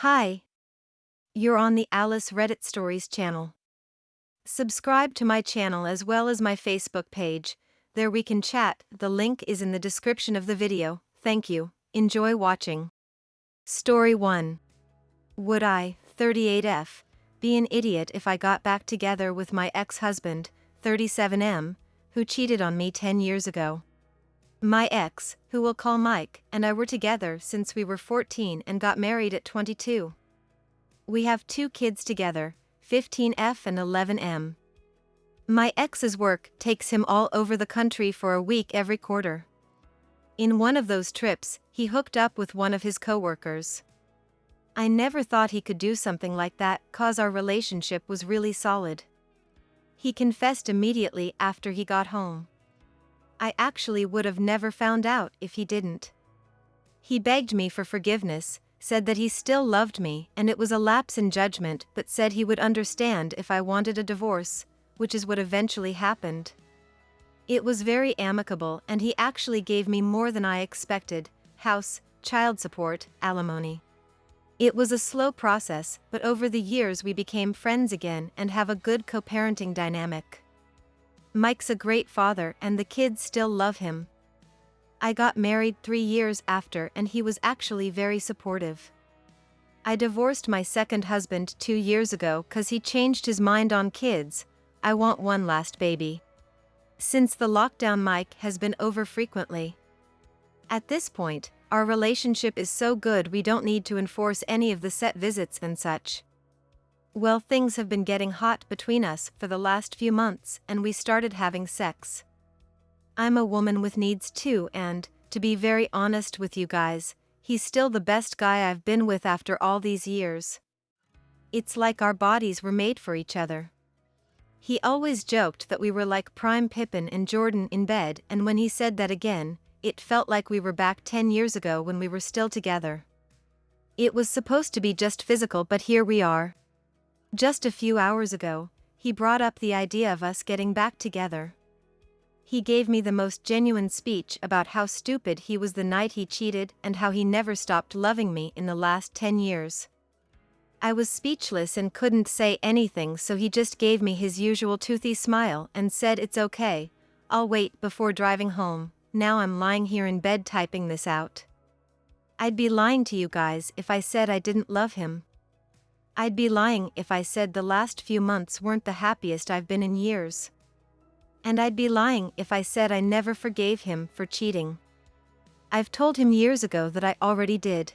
Hi, you're on the Alice Reddit Stories channel. Subscribe to my channel as well as my Facebook page. There we can chat. The link is in the description of the video. Thank you. Enjoy watching. Story 1. Would I, 38F, be an idiot if I got back together with my ex-husband, 37M, who cheated on me 10 years ago? My ex, who we'll call Mike, and I were together since we were 14 and got married at 22. We have 2 kids together, 15F and 11M. My ex's work takes him all over the country for a week every quarter. In one of those trips, he hooked up with one of his coworkers. I never thought he could do something like that, cause our relationship was really solid. He confessed immediately after he got home. I actually would have never found out if he didn't. He begged me for forgiveness, said that he still loved me and it was a lapse in judgment, but said he would understand if I wanted a divorce, which is what eventually happened. It was very amicable and he actually gave me more than I expected: house, child support, alimony. It was a slow process, but over the years we became friends again and have a good co-parenting dynamic. Mike's a great father and the kids still love him. I got married 3 years after and he was actually very supportive. I divorced my second husband 2 years ago cause he changed his mind on kids. I want one last baby. Since the lockdown, Mike has been over frequently. At this point, our relationship is so good we don't need to enforce any of the set visits and such. Well, things have been getting hot between us for the last few months and we started having sex. I'm a woman with needs too, and, to be very honest with you guys, he's still the best guy I've been with after all these years. It's like our bodies were made for each other. He always joked that we were like Prime Pippin and Jordan in bed, and when he said that again, it felt like we were back 10 years ago when we were still together. It was supposed to be just physical, but here we are. Just a few hours ago, he brought up the idea of us getting back together. He gave me the most genuine speech about how stupid he was the night he cheated and how he never stopped loving me in the last 10 years. I was speechless and couldn't say anything, so he just gave me his usual toothy smile and said it's okay, I'll wait before driving home. Now I'm lying here in bed typing this out. I'd be lying to you guys if I said I didn't love him. I'd be lying if I said the last few months weren't the happiest I've been in years. And I'd be lying if I said I never forgave him for cheating. I've told him years ago that I already did.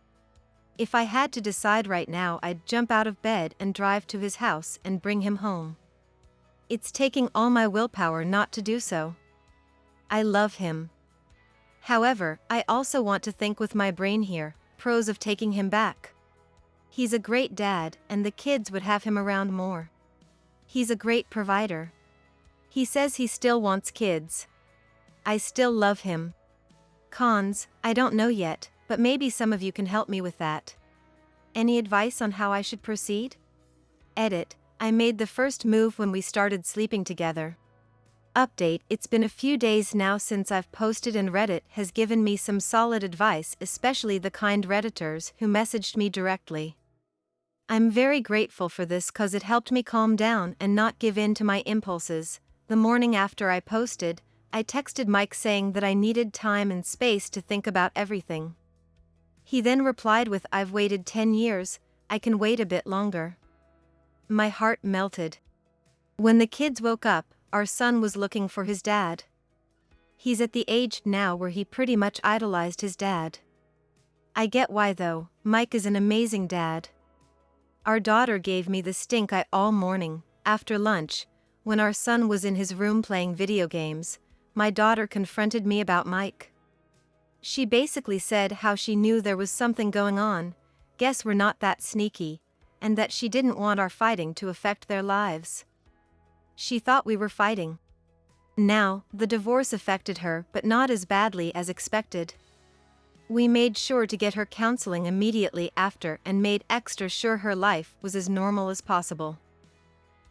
If I had to decide right now, I'd jump out of bed and drive to his house and bring him home. It's taking all my willpower not to do so. I love him. However, I also want to think with my brain here, pros of taking him back. He's a great dad and the kids would have him around more. He's a great provider. He says he still wants kids. I still love him. Cons, I don't know yet, but maybe some of you can help me with that. Any advice on how I should proceed? Edit, I made the first move when we started sleeping together. Update, it's been a few days now since I've posted and Reddit has given me some solid advice, especially the kind Redditors who messaged me directly. I'm very grateful for this cause it helped me calm down and not give in to my impulses. The morning after I posted, I texted Mike saying that I needed time and space to think about everything. He then replied with, I've waited 10 years, I can wait a bit longer. My heart melted. When the kids woke up, our son was looking for his dad. He's at the age now where he pretty much idolized his dad. I get why though, Mike is an amazing dad. Our daughter gave me the stink eye all morning. After lunch, when our son was in his room playing video games, my daughter confronted me about Mike. She basically said how she knew there was something going on, guess we're not that sneaky, and that she didn't want our fighting to affect their lives. She thought we were fighting. Now, the divorce affected her, but not as badly as expected. We made sure to get her counseling immediately after and made extra sure her life was as normal as possible.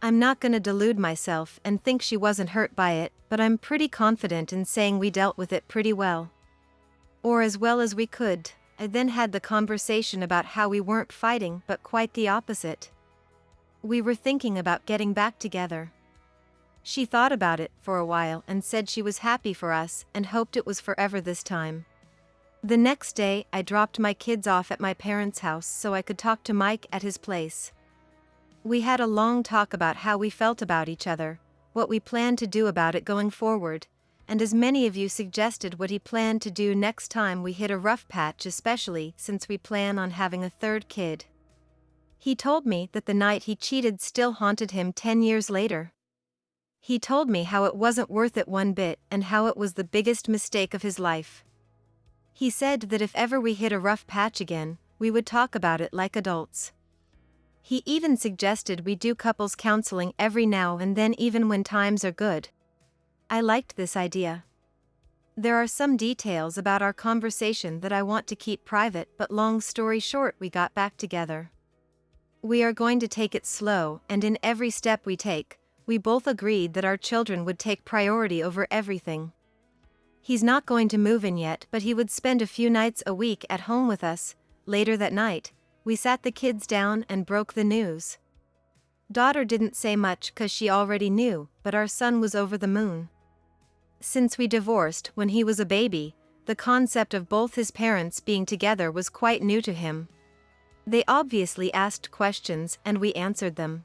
I'm not gonna delude myself and think she wasn't hurt by it, but I'm pretty confident in saying we dealt with it pretty well. Or as well as we could. I then had the conversation about how we weren't fighting but quite the opposite. We were thinking about getting back together. She thought about it for a while and said she was happy for us and hoped it was forever this time. The next day, I dropped my kids off at my parents' house so I could talk to Mike at his place. We had a long talk about how we felt about each other, what we planned to do about it going forward, and as many of you suggested what he planned to do next time we hit a rough patch, especially since we plan on having a third kid. He told me that the night he cheated still haunted him 10 years later. He told me how it wasn't worth it one bit and how it was the biggest mistake of his life. He said that if ever we hit a rough patch again, we would talk about it like adults. He even suggested we do couples counseling every now and then, even when times are good. I liked this idea. There are some details about our conversation that I want to keep private, but long story short, we got back together. We are going to take it slow, and in every step we take, we both agreed that our children would take priority over everything. He's not going to move in yet, but he would spend a few nights a week at home with us. Later that night, we sat the kids down and broke the news. Daughter didn't say much 'cause she already knew, but our son was over the moon. Since we divorced when he was a baby, the concept of both his parents being together was quite new to him. They obviously asked questions and we answered them.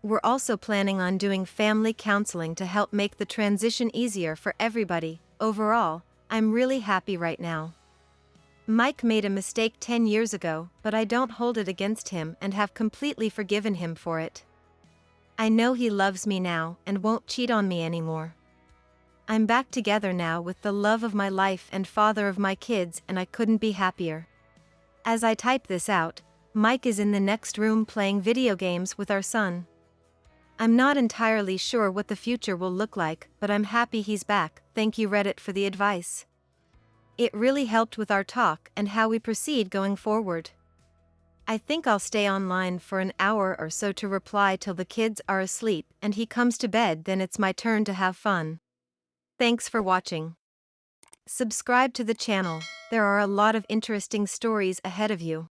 We're also planning on doing family counseling to help make the transition easier for everybody. Overall, I'm really happy right now. Mike made a mistake 10 years ago, but I don't hold it against him and have completely forgiven him for it. I know he loves me now and won't cheat on me anymore. I'm back together now with the love of my life and father of my kids, and I couldn't be happier. As I type this out, Mike is in the next room playing video games with our son. I'm not entirely sure what the future will look like, but I'm happy he's back. Thank you, Reddit, for the advice. It really helped with our talk and how we proceed going forward. I think I'll stay online for an hour or so to reply till the kids are asleep and he comes to bed, then it's my turn to have fun. Thanks for watching. Subscribe to the channel, there are a lot of interesting stories ahead of you.